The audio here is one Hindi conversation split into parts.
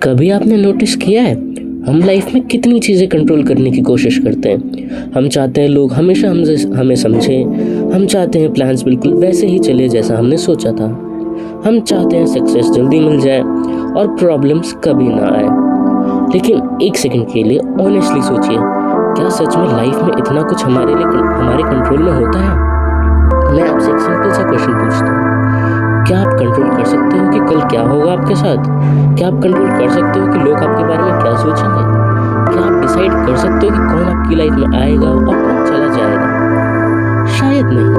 कभी आपने नोटिस किया है हम लाइफ में कितनी चीज़ें कंट्रोल करने की कोशिश करते हैं। हम चाहते हैं लोग हमेशा हमें समझें, हम चाहते हैं प्लान्स बिल्कुल वैसे ही चले जैसा हमने सोचा था, हम चाहते हैं सक्सेस जल्दी मिल जाए और प्रॉब्लम्स कभी ना आए। लेकिन एक सेकंड के लिए ऑनेस्टली सोचिए, क्या सच में लाइफ में इतना कुछ हमारे कंट्रोल में होता है? मैं आपसे एक सिंपल सा क्वेश्चन पूछता हूँ, क्या आप कंट्रोल कर सकते हो कि कल क्या होगा आपके साथ? क्या आप कंट्रोल कर सकते हो कि लोग आपके बारे में क्या सोचेंगे? क्या आप डिसाइड कर सकते हो कि कौन आपकी लाइफ में आएगा और कौन चला जाएगा? शायद नहीं।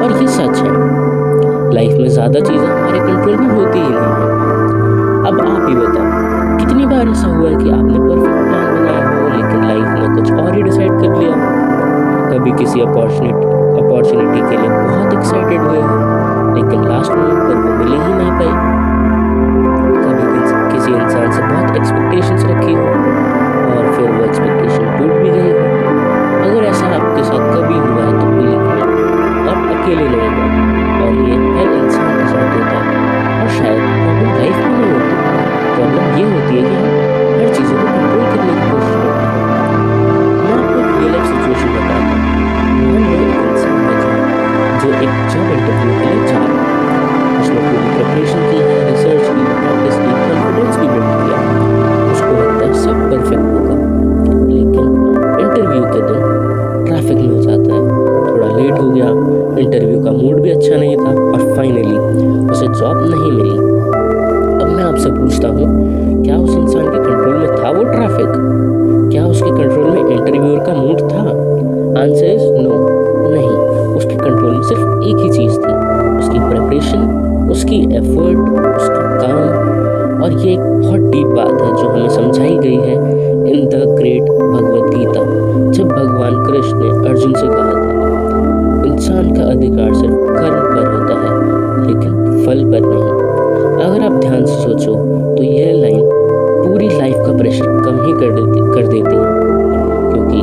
और ये सच है, लाइफ में ज़्यादा चीज़ें हमारे कंट्रोल में होती ही नहीं है। अब आप ही बताओ, कितनी बार ऐसा हुआ है कि आपने परफेक्ट प्लान बनाया हो लेकिन लाइफ ने कुछ और ही डिसाइड कर लिया? कभी किसी अपॉर्चुनिटी के लिए बहुत एक्साइटेड हुए हो लेकिन लास्ट मोमेंट पर वो मिल ही नहीं पाई। कभी किसी इंसान से बहुत एक्सपेक्टेशंस रखी हो और फिर वो एक्सपेक्टेशन टूट भी गई हो। अगर ऐसा आपके साथ कभी हुआ है तो बिलीव मी, आप अकेले नहीं हो और ये हर इंसान के साथ होता है। और शायद प्रॉब्लम लाइफ में नहीं होती, प्रॉब्लम ये होती है कि हम हर चीज़ों को कंट्रोल करने की कोशिश करते हैं। मैं आपको एक रियल लाइफ सिचुएशन बताता हूँ। एक इंसान है जो एक जॉब इंटरव्यू के लिए जा रहा है। उसने पूरी प्रिपरेशन की है, रिसर्च की, प्रैक्टिस की, कॉन्फिडेंस भी बिल्ड किया। उसको लगता है सब परफेक्ट होगा, लेकिन इंटरव्यू के दिन ट्रैफिक में हो जाता है, थोड़ा लेट हो गया, इंटरव्यू का मूड भी अच्छा नहीं था और फाइनली उसे जॉब नहीं मिली। अब मैं आपसे पूछता हूँ, क्या उस इंसान के कंट्रोल में था वो ट्रैफिक? क्या उसके कंट्रोल में इंटरव्यूअर का मूड था? आंसर इज नो, नहीं। उसके कंट्रोल में सिर्फ एक ही चीज़ थी, उसकी प्रिपरेशन, उसकी एफर्ट, उसका काम। और ये एक बहुत डीप बात है जो हमें समझाई गई है in the great Bhagavad Gita, जब भगवान कृष्ण ने अर्जुन से कहा था, इंसान का अधिकार सिर्फ कर्म पर होता है लेकिन फल पर नहीं। अगर आप ध्यान से सोचो तो यह लाइन पूरी लाइफ का प्रेशर कम ही कर देती है, क्योंकि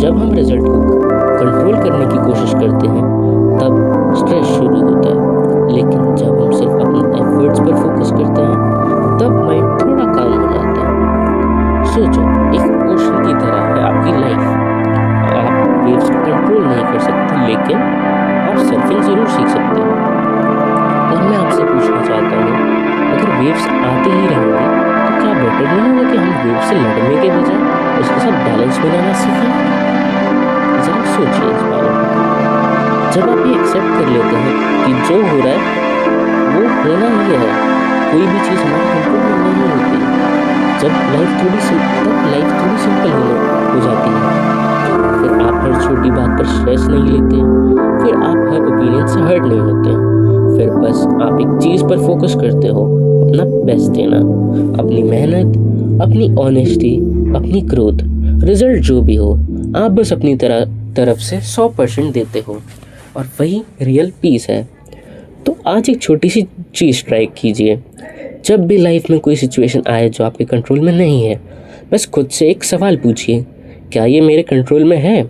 जब हम रिजल्ट को कंट्रोल करने की कोशिश करते हैं तब स्ट्रेस शुरू होता है, लेकिन जब हम सिर्फ अपने एफर्ट्स पर फोकस करते हैं तब माइंड थोड़ा काम हो जाता है। सोचो, एक ओशन की तरह है आपकी लाइफ। आप वेव्स को कंट्रोल नहीं कर सकते लेकिन आप सर्फिंग ज़रूर सीख सकते हो। और मैं आपसे पूछना चाहता हूँ, अगर वेव्स आते ही रहेंगे तो क्या बेटर नहीं होगा कि हम वेव से लड़ने के बजाय उसके साथ बैलेंस बनाना सीखें? जरा सोचिए इस बारे में। जब आप ये एक्सेप्ट कर लेते हैं कि जो हो रहा है वो होना ही है, कोई भी चीज़ हमारे कंट्रोल में नहीं होती, जब लाइफ थोड़ी सिंपल हो जाती है। फिर आप हर छोटी बात पर स्ट्रेस नहीं लेते, फिर आप हर ओपिनियन से हर्ट नहीं होते, फिर बस आप एक चीज़ पर फोकस करते हो, अपना बेस्ट देना, अपनी मेहनत, अपनी ऑनेस्टी, अपनी ग्रोथ। रिजल्ट जो भी हो, आप बस अपनी तरफ से 100% देते हो और वही रियल पीस है। तो आज एक छोटी सी चीज़ ट्राई कीजिए। जब भी लाइफ में कोई सिचुएशन आए जो आपके कंट्रोल में नहीं है, बस खुद से एक सवाल पूछिए, क्या ये मेरे कंट्रोल में है?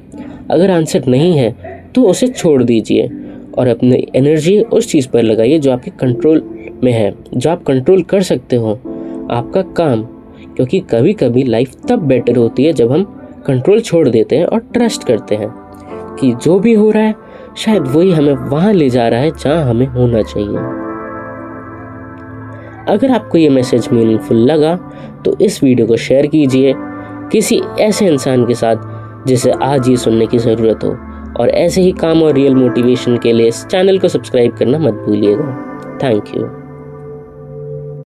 अगर आंसर नहीं है तो उसे छोड़ दीजिए और अपनी एनर्जी उस चीज़ पर लगाइए जो आपके कंट्रोल में है, जो आप कंट्रोल कर सकते हो, आपका काम। क्योंकि कभी कभी लाइफ तब बेटर होती है जब हम कंट्रोल छोड़ देते हैं और ट्रस्ट करते हैं कि जो भी हो रहा है शायद वही हमें वहाँ ले जा रहा है जहाँ हमें होना चाहिए। अगर आपको ये मैसेज मीनिंगफुल लगा तो इस वीडियो को शेयर कीजिए किसी ऐसे इंसान के साथ जिसे आज ये सुनने की ज़रूरत हो। और ऐसे ही काम और रियल मोटिवेशन के लिए इस चैनल को सब्सक्राइब करना मत भूलिएगा। Thank you.